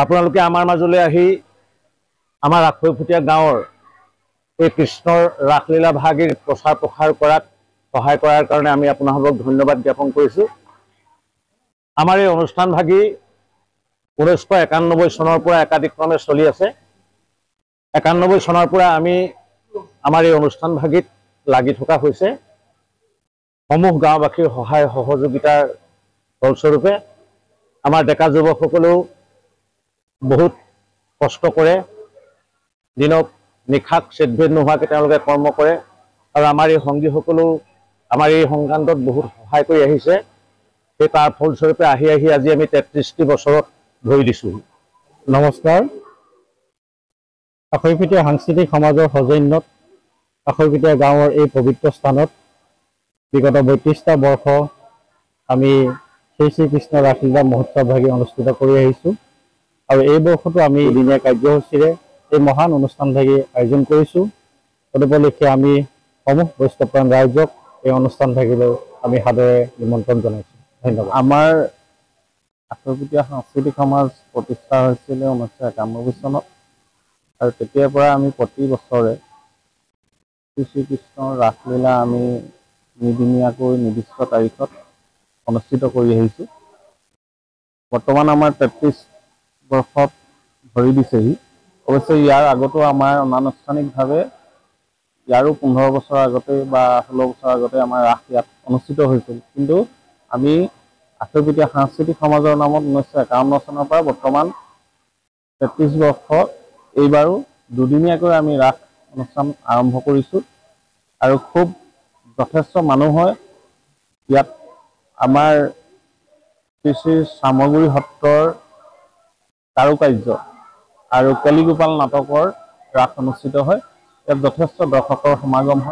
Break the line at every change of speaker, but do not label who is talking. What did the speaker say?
আপোনালোকে আমাৰ মাজলৈ আহি আমাৰ আখৈফুটীয়া গাঁৱৰ এই কৃষ্ণৰ ৰাসলীলা ভাগিৰ প্ৰচাৰ প্ৰসাৰ কৰাত সহায় কৰাৰ কাৰণে আমি আপোনালোকক ধন্যবাদ জ্ঞাপন কৰিছোঁ। আমাৰ এই অনুষ্ঠান ভাগি 1991 চনৰ পৰা একাধিক্ৰমে চলি আছে। 91 চনৰ পৰা আমি আমাৰ এই অনুষ্ঠান ভাগিত লাগি থকা হৈছে। সমূহ গাঁওবাসীৰ সহায় সহযোগিতাৰ ফলস্বৰূপে আমাৰ ডেকা যুৱকসকলেও বহুত কষ্ট কৰে, দিনক নিশাক চেদভেদ নোহোৱাকৈ তেওঁলোকে কৰ্ম কৰে আৰু আমাৰ এই সংগীসকলেও আমাৰ এই সংক্ৰান্তত বহুত সহায় কৰি আহিছে। সেই তাৰ ফলস্বৰূপে আহি আজি আমি 33টি বছৰত ভৰি দিছোঁ।
নমস্কাৰ। আখৈফুটীয়া সাংস্কৃতিক সমাজৰ সৌজন্যত আখৈফুটীয়া গাঁৱৰ এই পবিত্ৰ স্থানত বিগত 32টা বৰ্ষ আমি শ্ৰীকৃষ্ণ ৰাসলীলা মহোৎসৱ ভাগি অনুষ্ঠিত কৰি আহিছোঁ আৰু এই বৰ্ষতো আমি এদিনীয়া কাৰ্যসূচীৰে এই মহান অনুষ্ঠান ভাগি আয়োজন কৰিছোঁ। তদুপলক্ষে আমি সমূহ বৈষ্ণৱপ্ৰাণ ৰাইজক এই অনুষ্ঠান ভাগিলৈ আমি সাদৰে নিমন্ত্ৰণ জনাইছোঁ। ধন্যবাদ।
আমাৰ আখৈফুটীয়া সাংস্কৃতিক সমাজ প্ৰতিষ্ঠা হৈছিল 1991 চনত আৰু তেতিয়াৰ পৰা আমি প্ৰতি বছৰে শ্ৰীকৃষ্ণৰ ৰাসলীলা আমি নিদিনীয়াকৈ নিৰ্দিষ্ট তাৰিখত অনুষ্ঠিত কৰি আহিছোঁ। বৰ্তমান আমাৰ 33 বৰ্ষত ভৰি দিছেহি। অৱশ্যে ইয়াৰ আগতো আমাৰ অনানুষ্ঠানিকভাৱে ইয়াৰো 15 বছৰ আগতে বা 16 বছৰ আগতে আমাৰ ৰাস ইয়াত অনুষ্ঠিত হৈছিল। কিন্তু আমি আখৈফুটীয়া সাংস্কৃতিক সমাজৰ নামত 1951 চনৰ পৰা বৰ্তমান 33 বৰ্ষ এইবাৰো দুদিনীয়াকৈ আমি ৰাস অনুষ্ঠান আৰম্ভ কৰিছোঁ আৰু খুব যথেষ্ট মানুহ হয় ইয়াত। আমাৰ শ্ৰী চামগুৰি সত্ৰৰ কাৰুকাৰ্য আৰু কেলিগোপাল নাটকৰ ৰাস অনুষ্ঠিত হয়। ইয়াত যথেষ্ট দৰ্শকৰ সমাগম হয়।